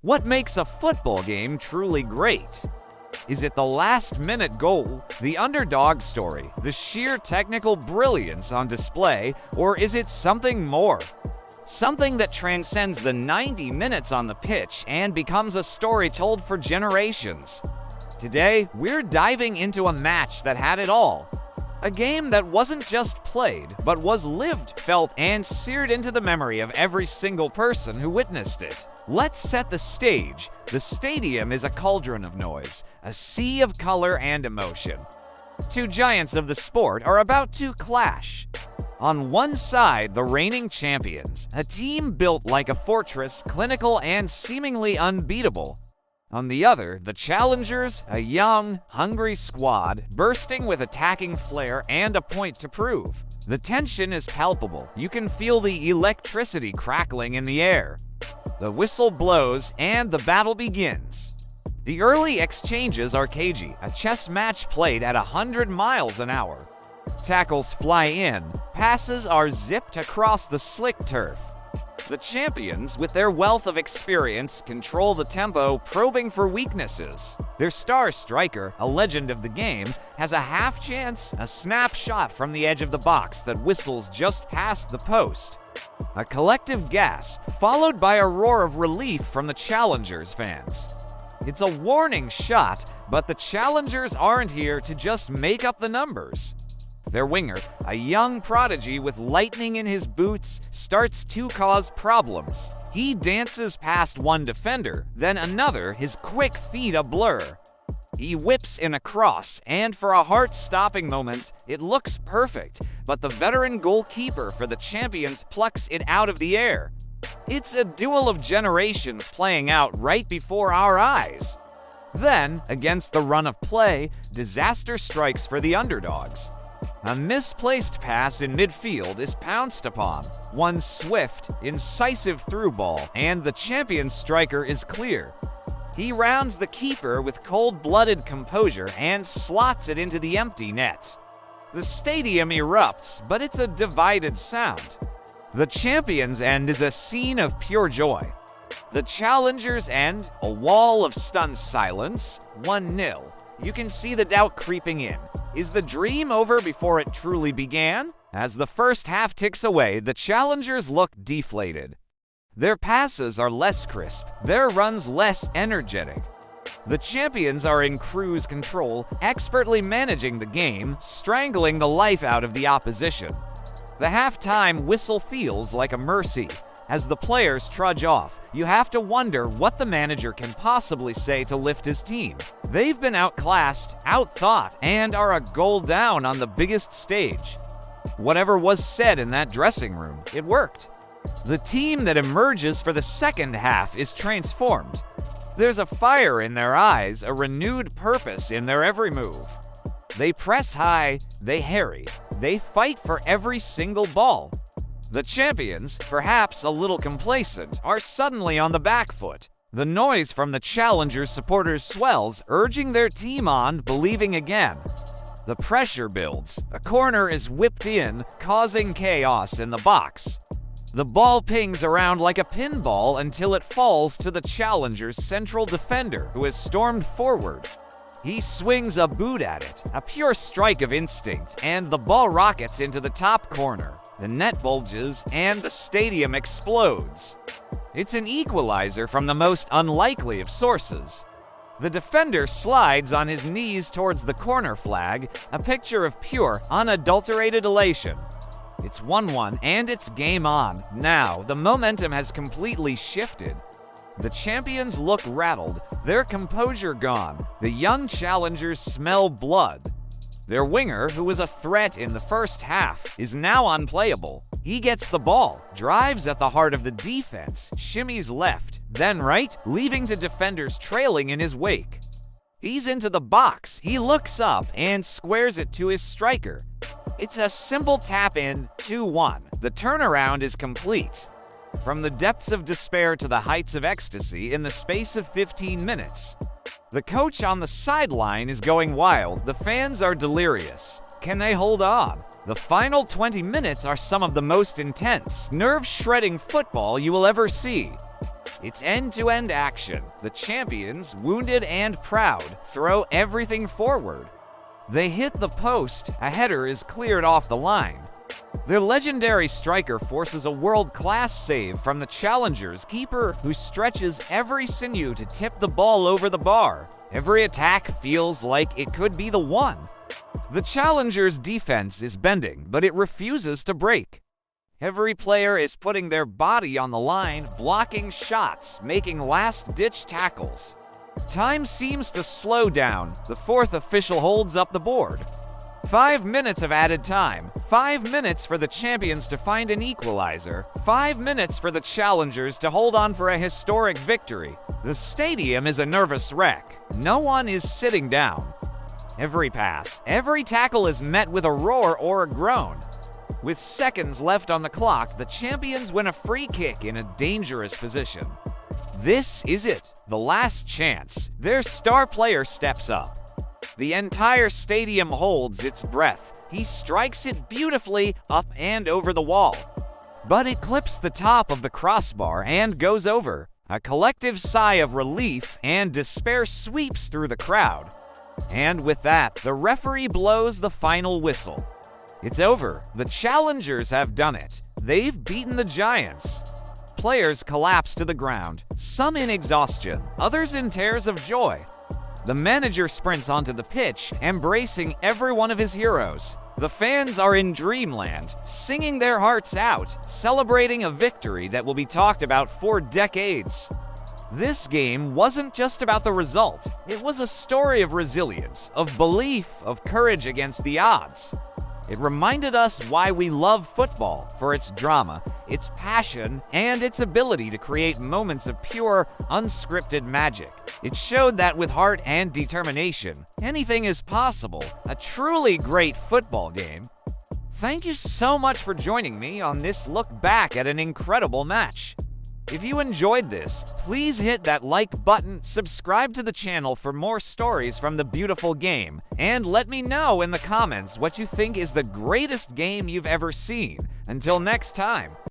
What makes a football game truly great? Is it the last-minute goal, the underdog story, the sheer technical brilliance on display, or is it something more? Something that transcends the 90 minutes on the pitch and becomes a story told for generations. Today, we're diving into a match that had it all. A game that wasn't just played, but was lived, felt, and seared into the memory of every single person who witnessed it. Let's set the stage. The stadium is a cauldron of noise, a sea of color and emotion. Two giants of the sport are about to clash. On one side, the reigning champions, a team built like a fortress, clinical and seemingly unbeatable. On the other, the challengers, a young, hungry squad, bursting with attacking flair and a point to prove. The tension is palpable. You can feel the electricity crackling in the air. The whistle blows and the battle begins. The early exchanges are cagey, a chess match played at 100 miles an hour. Tackles fly in, passes are zipped across the slick turf. The champions, with their wealth of experience, control the tempo, probing for weaknesses. Their star striker, a legend of the game, has a half chance, a snapshot from the edge of the box that whistles just past the post. A collective gasp, followed by a roar of relief from the challengers' fans. It's a warning shot, but the challengers aren't here to just make up the numbers. Their winger, a young prodigy with lightning in his boots, starts to cause problems. He dances past one defender, then another, his quick feet a blur. He whips in a cross, and for a heart-stopping moment, it looks perfect, but the veteran goalkeeper for the champions plucks it out of the air. It's a duel of generations playing out right before our eyes. Then, against the run of play, disaster strikes for the underdogs. A misplaced pass in midfield is pounced upon. One swift, incisive through ball, and the champion striker is clear. He rounds the keeper with cold-blooded composure and slots it into the empty net. The stadium erupts, but it's a divided sound. The champions' end is a scene of pure joy. The challengers' end, a wall of stunned silence, 1-0. You can see the doubt creeping in. Is the dream over before it truly began? As the first half ticks away, the challengers look deflated. Their passes are less crisp, their runs less energetic. The champions are in cruise control, expertly managing the game, strangling the life out of the opposition. The halftime whistle feels like a mercy. As the players trudge off, you have to wonder what the manager can possibly say to lift his team. They've been outclassed, outthought, and are a goal down on the biggest stage. Whatever was said in that dressing room, it worked. The team that emerges for the second half is transformed. There's a fire in their eyes, a renewed purpose in their every move. They press high, they harry, they fight for every single ball. The champions, perhaps a little complacent, are suddenly on the back foot. The noise from the challengers' supporters swells, urging their team on, believing again. The pressure builds. A corner is whipped in, causing chaos in the box. The ball pings around like a pinball until it falls to the challengers' central defender, who has stormed forward. He swings a boot at it, a pure strike of instinct, and the ball rockets into the top corner. The net bulges, and the stadium explodes. It's an equalizer from the most unlikely of sources. The defender slides on his knees towards the corner flag, a picture of pure, unadulterated elation. It's 1-1, and it's game on. Now, the momentum has completely shifted. The champions look rattled, their composure gone. The young challengers smell blood. Their winger, who was a threat in the first half, is now unplayable. He gets the ball, drives at the heart of the defense, shimmies left, then right, leaving to defenders trailing in his wake. He's into the box, he looks up and squares it to his striker. It's a simple tap-in, 2-1. The turnaround is complete. From the depths of despair to the heights of ecstasy in the space of 15 minutes. The coach on the sideline is going wild. The fans are delirious. Can they hold on? The final 20 minutes are some of the most intense, nerve-shredding football you will ever see. It's end-to-end action. The champions, wounded and proud, throw everything forward. They hit the post, a header is cleared off the line. Their legendary striker forces a world-class save from the challengers' keeper, who stretches every sinew to tip the ball over the bar. Every attack feels like it could be the one. The challengers' defense is bending, but it refuses to break. Every player is putting their body on the line, blocking shots, making last-ditch tackles. Time seems to slow down. The fourth official holds up the board. 5 minutes of added time. 5 minutes for the champions to find an equalizer. 5 minutes for the challengers to hold on for a historic victory. The stadium is a nervous wreck. No one is sitting down. Every pass, every tackle is met with a roar or a groan. With seconds left on the clock, the champions win a free kick in a dangerous position. This is it, the last chance. Their star player steps up. The entire stadium holds its breath. He strikes it beautifully up and over the wall. But it clips the top of the crossbar and goes over. A collective sigh of relief and despair sweeps through the crowd. And with that, the referee blows the final whistle. It's over. The challengers have done it. They've beaten the Giants. Players collapse to the ground, some in exhaustion, others in tears of joy. The manager sprints onto the pitch, embracing every one of his heroes. The fans are in dreamland, singing their hearts out, celebrating a victory that will be talked about for decades. This game wasn't just about the result. It was a story of resilience, of belief, of courage against the odds. It reminded us why we love football, for its drama, its passion, and its ability to create moments of pure, unscripted magic. It showed that with heart and determination, anything is possible. A truly great football game. Thank you so much for joining me on this look back at an incredible match. If you enjoyed this, please hit that like button, subscribe to the channel for more stories from the beautiful game, and let me know in the comments what you think is the greatest game you've ever seen. Until next time.